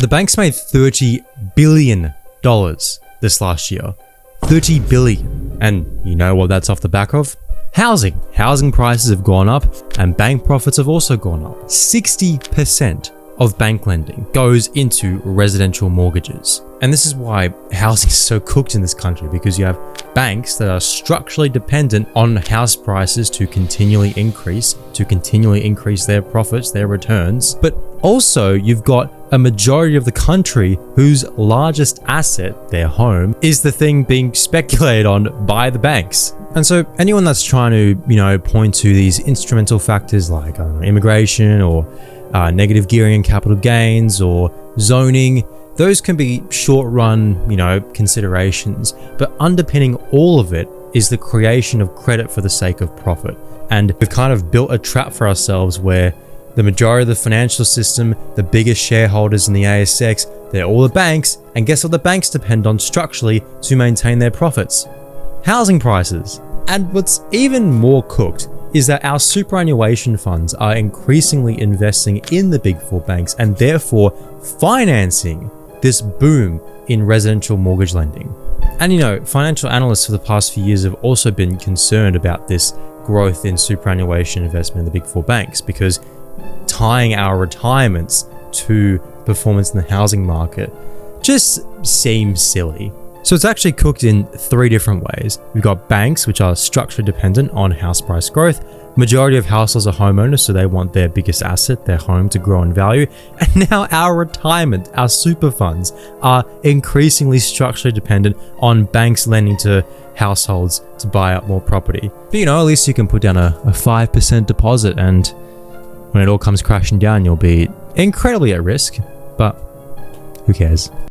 The banks made $30 billion this last year. 30 billion. And you know what that's off the back of? Housing. Housing prices have gone up and bank profits have also gone up. 60% of bank lending goes into residential mortgages. And this is why housing is so cooked in this country, because you have banks that are structurally dependent on house prices to continually increase their profits, their returns. But also you've got a majority of the country whose largest asset, their home, is the thing being speculated on by the banks. And so anyone that's trying to, point to these instrumental factors like immigration or negative gearing and capital gains or zoning, those can be short-run, considerations, but underpinning all of it is the creation of credit for the sake of profit. And we've kind of built a trap for ourselves where the majority of the financial system, the biggest shareholders in the ASX, they're all the banks, and guess what the banks depend on structurally to maintain their profits? Housing prices. And what's even more cooked is that our superannuation funds are increasingly investing in the big four banks and therefore financing this boom in residential mortgage lending. And financial analysts for the past few years have also been concerned about this growth in superannuation investment in the big four banks, because tying our retirements to performance in the housing market just seems silly. So it's actually cooked in three different ways. We've got banks, which are structurally dependent on house price growth. Majority of households are homeowners, so they want their biggest asset, their home, to grow in value. And now our retirement, our super funds, are increasingly structurally dependent on banks lending to households to buy up more property. But at least you can put down a 5% deposit, and when it all comes crashing down, you'll be incredibly at risk, but who cares?